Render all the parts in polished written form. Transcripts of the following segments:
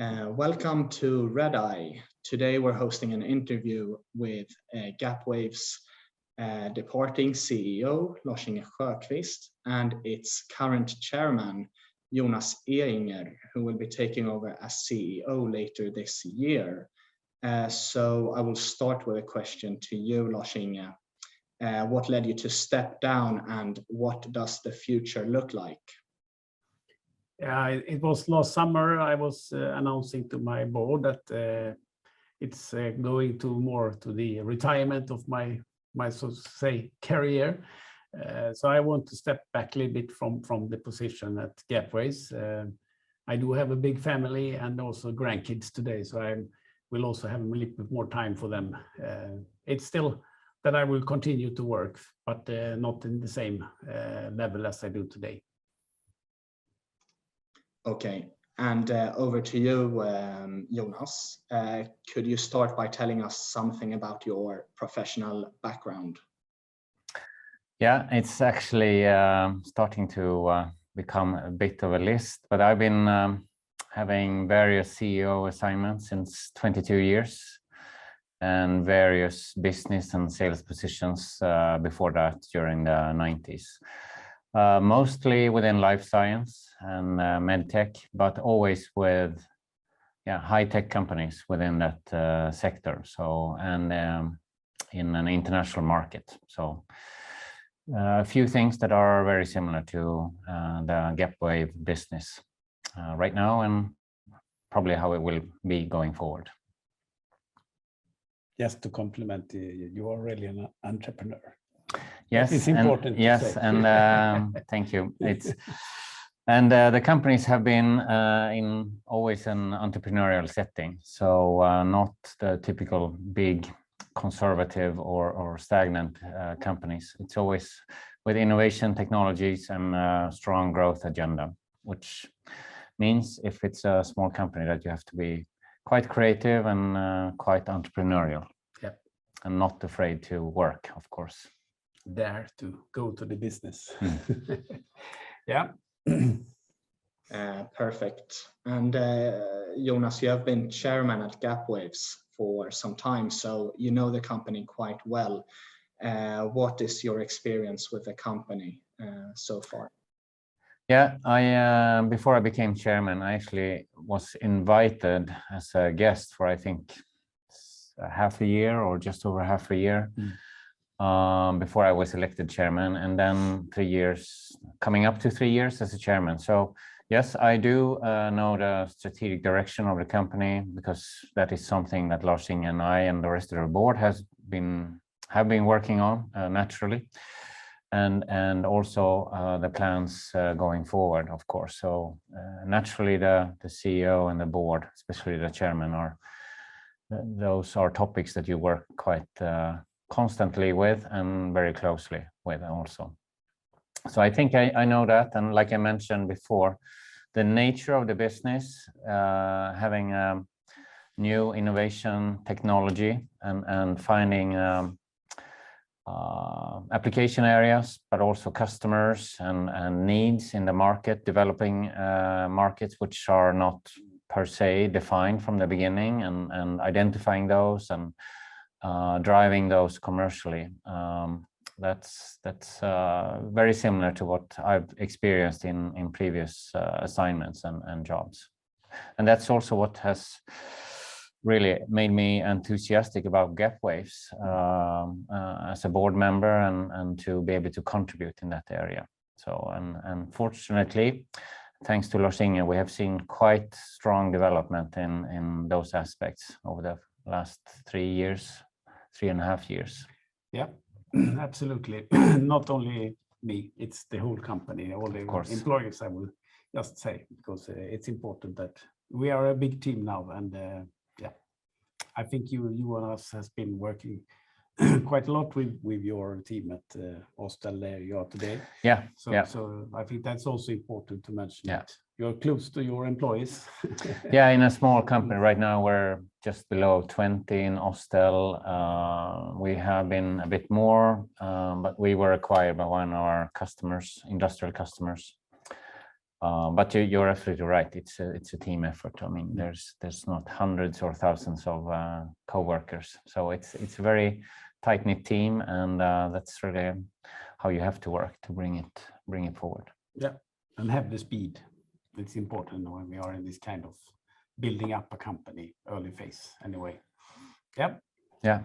Welcome to Redeye. Today we're hosting an interview with Gapwaves departing CEO Lars-Inge Sjöqvist and its current chairman Jonas Ehinger, who will be taking over as CEO later this year. So I will start with a question to you, Lars-Inge. What led you to step down and what does the future look like? Yeah, it was last summer I was announcing to my board that it's going to the retirement of my so to say career. So I want to step back a little bit from the position at Gapwaves. I do have a big family and also grandkids today, so I will also have a little bit more time for them. It's still that I will continue to work, but not in the same level as I do today. Okay, and over to you, Jonas. Could you start by telling us something about your professional background? Yeah, it's actually starting to become a bit of a list, but I've been having various CEO assignments since 22 years and various business and sales positions before that during the 90s. Mostly within life science and medtech, but always with high-tech companies within that sector. So and in an international market. So a few things that are very similar to the Gapwave business right now and probably how it will be going forward. Just to complement, you are really an entrepreneur. Yes, it's important. Yes, and thank you. The companies have been in always an entrepreneurial setting, so not the typical big conservative or stagnant companies. It's always with innovation technologies and a strong growth agenda, which means if it's a small company that you have to be quite creative and quite entrepreneurial. Yep. And not afraid to work, of course. Dare to go to the business. Yeah. Perfect. And Jonas, you have been chairman at Gapwaves for some time, so you know the company quite well. What is your experience with the company so far? Yeah, before I became chairman, I actually was invited as a guest for I think half a year or just over half a year. Before I was elected chairman, and then 3 years, coming up to 3 years as a chairman. So yes, I do know the strategic direction of the company because that is something that Lars-Inge and I and the rest of the board have been working on naturally, and also the plans going forward, of course. So naturally, the CEO and the board, especially the chairman, those are topics that you work quite constantly with and very closely with also. So I think I know that, and like I mentioned before, the nature of the business, having new innovation technology and finding application areas, but also customers and needs in the market, developing markets which are not per se defined from the beginning, and identifying those and driving those commercially. That's very similar to what I've experienced in previous assignments and jobs. And that's also what has really made me enthusiastic about Gapwaves as a board member and to be able to contribute in that area. So and fortunately, thanks to Lars-Inge, we have seen quite strong development in those aspects over the last 3 years. 3.5 years. Yeah, absolutely. Not only me, it's the whole company, all the employees, I will just say, because it's important that we are a big team now. And yeah, I think you and us has been working quite a lot with your team at Hostel there you are today. Yeah. So I think that's also important to mention. Yeah. That you're close to your employees. Yeah, in a small company right now, we're just below 20 in Hostel. We have been a bit more, but we were acquired by one of our customers, industrial customers, But you're absolutely right. It's a team effort. I mean, there's not hundreds or thousands of co-workers, so it's a very tight-knit team, and that's really how you have to work to bring it forward. Yeah, and have the speed. It's important when we are in this kind of building up a company early phase. Anyway, yep. Yeah.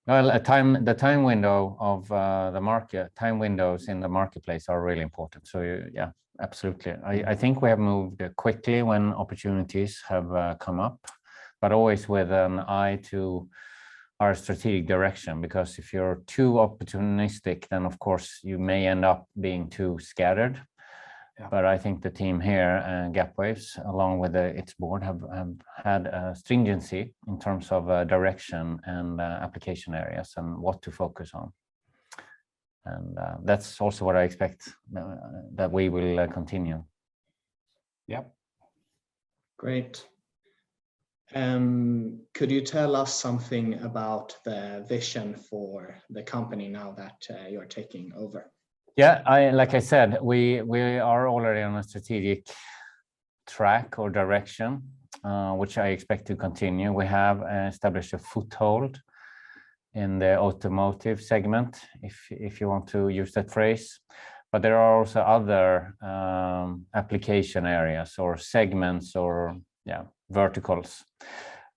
Well, the time window of the market, time windows in the marketplace are really important. So yeah, absolutely. I think we have moved quickly when opportunities have come up, but always with an eye to our strategic direction, because if you're too opportunistic, then of course you may end up being too scattered. Yeah. But I think the team here, Gapwaves, along with its board, have had a stringency in terms of direction and application areas and what to focus on. And that's also what I expect that we will continue. Yep. Great. Could you tell us something about the vision for the company now that you're taking over? Yeah, like I said, we are already on a strategic track or direction, which I expect to continue. We have established a foothold in the automotive segment, if you want to use that phrase. But there are also other application areas or segments or verticals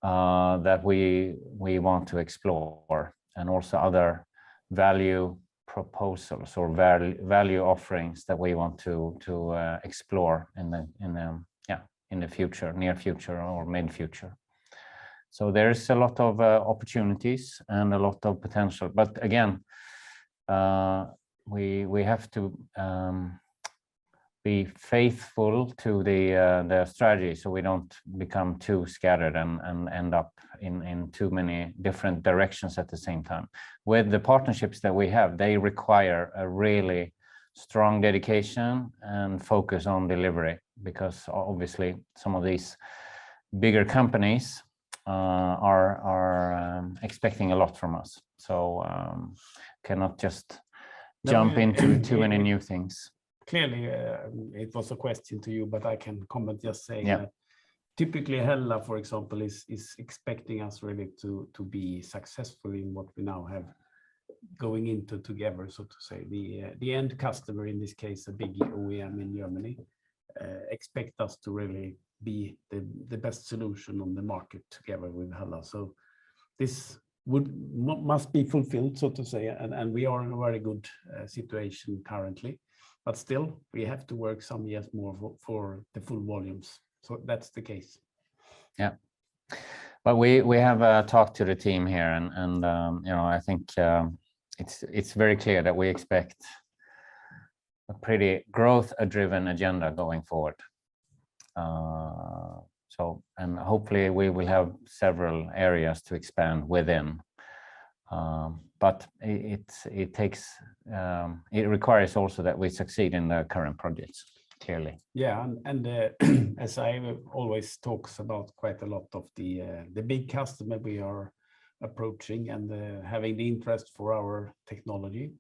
that we want to explore, and also other value proposals or value offerings that we want to explore in the future, near future or mid future. So there's a lot of opportunities and a lot of potential, but again, we have to be faithful to the strategy, so we don't become too scattered and end up in too many different directions at the same time. With the partnerships that we have, they require a really strong dedication and focus on delivery, because obviously some of these bigger companies are expecting a lot from us, so cannot just jump into too many new things. Clearly, it was a question to you, but I can comment just saying that typically Hella, for example, is expecting us really to be successful in what we now have going into together, so to say. The end customer, in this case, a big OEM in Germany, expect us to really be the best solution on the market together with Hella. So this must be fulfilled, so to say, and we are in a very good situation currently. But still, we have to work some years more for the full volumes. So that's the case. Yeah, but we have talked to the team here, and I think it's very clear that we expect a pretty growth-driven agenda going forward. And hopefully we will have several areas to expand within. But it requires also that we succeed in the current projects, clearly. Yeah, and as I always talks about quite a lot of the big customer we are approaching and having the interest for our technology,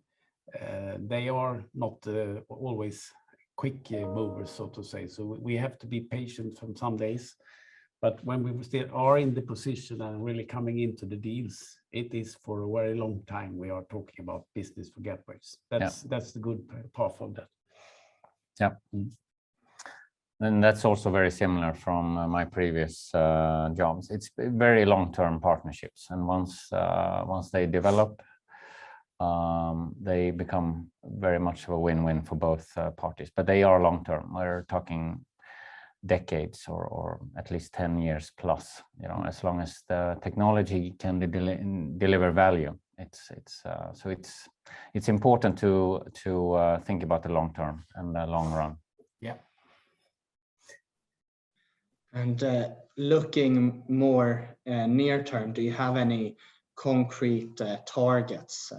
they are not always quick movers, so to say. So we have to be patient from some days. But when we still are in the position and really coming into the deals, it is for a very long time we are talking about business for Gapwaves. That's the good part of that. Yeah. And that's also very similar from my previous jobs. It's very long-term partnerships, and once they develop, they become very much of a win-win for both parties. But they are long-term. We're talking decades or at least 10 years plus, as long as the technology can deliver value. It's important to think about the long term and the long run. Yeah. And looking more near term, do you have any concrete targets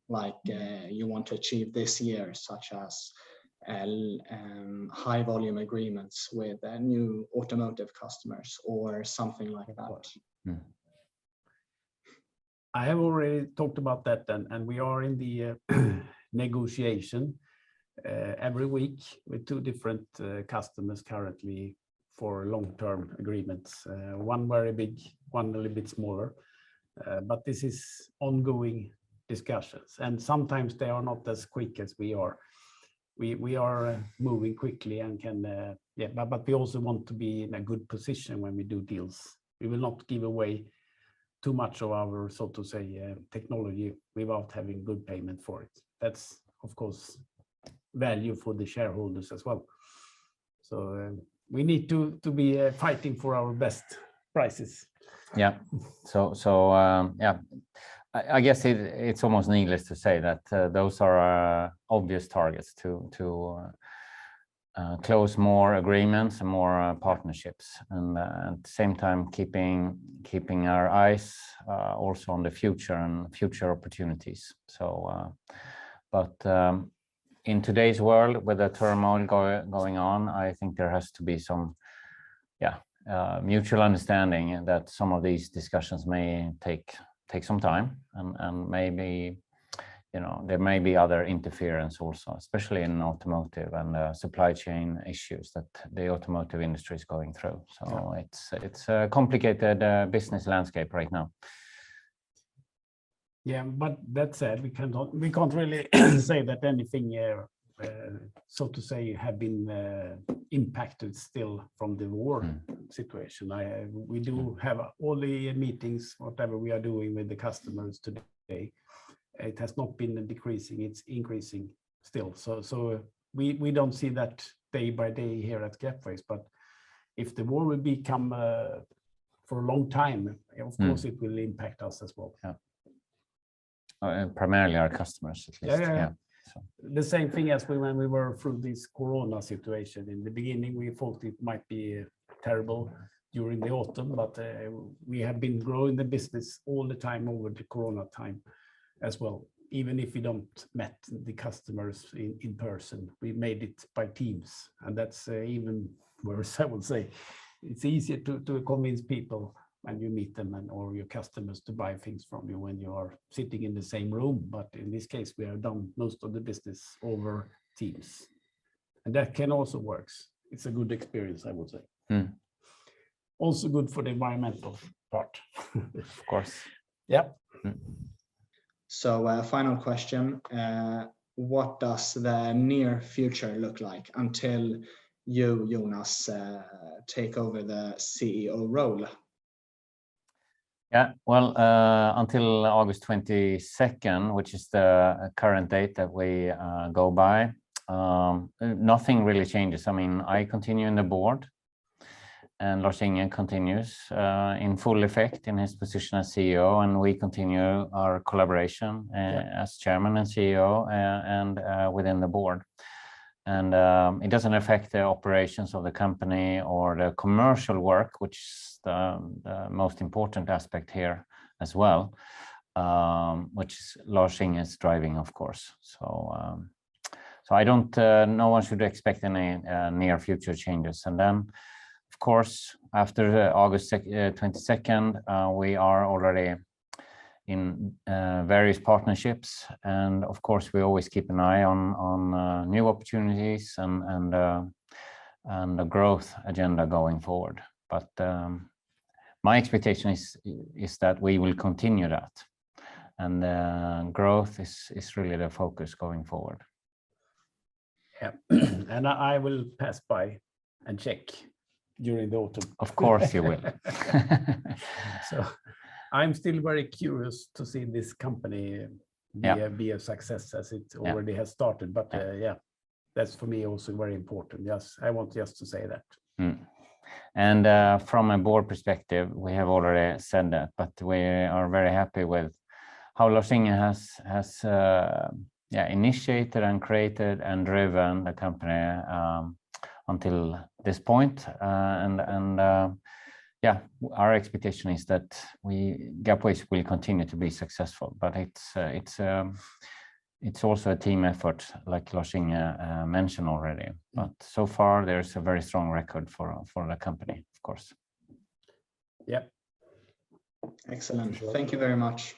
like you want to achieve this year, such as high volume agreements with new automotive customers or something like that? I have already talked about that, and we are in the negotiation. every week with 2 different customers currently for long-term agreements. One very big, one a little bit smaller. But this is ongoing discussions, and sometimes they are not as quick as we are. We are moving quickly and can, but we also want to be in a good position when we do deals. We will not give away too much of our, so to say, technology without having good payment for it. That's, of course, value for the shareholders as well. So we need to be fighting for our best prices. Yeah. So yeah, I guess it's almost needless to say that those are obvious targets to close more agreements and more partnerships, and at the same time keeping our eyes also on the future and future opportunities. So, but in today's world with the turmoil going on, I think there has to be some, mutual understanding that some of these discussions may take some time, and maybe, you know, there may be other interference also, especially in automotive and supply chain issues that the automotive industry is going through. So it's a complicated business landscape right now. Yeah, but that said, we can't really say that anything so to say have been impacted still from the war situation. We do have all the meetings, whatever we are doing with the customers today. It has not been decreasing, it's increasing still. So we don't see that day by day here at Gapwaves, but if the war will become for a long time, of course it will impact us as well. Yeah. Primarily our customers, at least. Yeah. So. The same thing as when we were through this Corona situation. In the beginning, we thought it might be terrible during the autumn, but we have been growing the business all the time over the Corona time as well. Even if we don't met the customers in person, we made it by Teams, and that's even worse, I would say. It's easier to convince people when you meet them or your customers to buy things from you when you are sitting in the same room. But in this case, we have done most of the business over Teams, and that can also work. It's a good experience, I would say. Also good for the environmental part. Of course. Yeah. So final question, what does the near future look like until you, Jonas, take over the CEO role? Yeah, well, until August 22nd, which is the current date that we go by, nothing really changes. I mean, I continue in the board, and Lars-Inge continues in full effect in his position as CEO, and we continue our collaboration as chairman and CEO and within the board. And it doesn't affect the operations of the company or the commercial work, which is the most important aspect here as well, which Lars-Inge is driving, of course. So I don't, no one should expect any near future changes. And then, of course, after August 22nd, we are already in various partnerships, and of course we always keep an eye on new opportunities and the growth agenda going forward. But my expectation is that we will continue that, and growth is really the focus going forward. Yeah, and I will pass by and check during the autumn. Of course you will. So I'm still very curious to see this company be a success as it already has started. But that's for me also very important. Yes, I want just to say that. And from a board perspective, we have already said that, but we are very happy with how Lars-Inge has initiated and created and driven the company until this point. Our expectation is that Gapwaves will continue to be successful, but it's also a team effort, like Lars-Inge mentioned already. But so far, there's a very strong record for the company, of course. Yeah. Excellent. Thank you very much.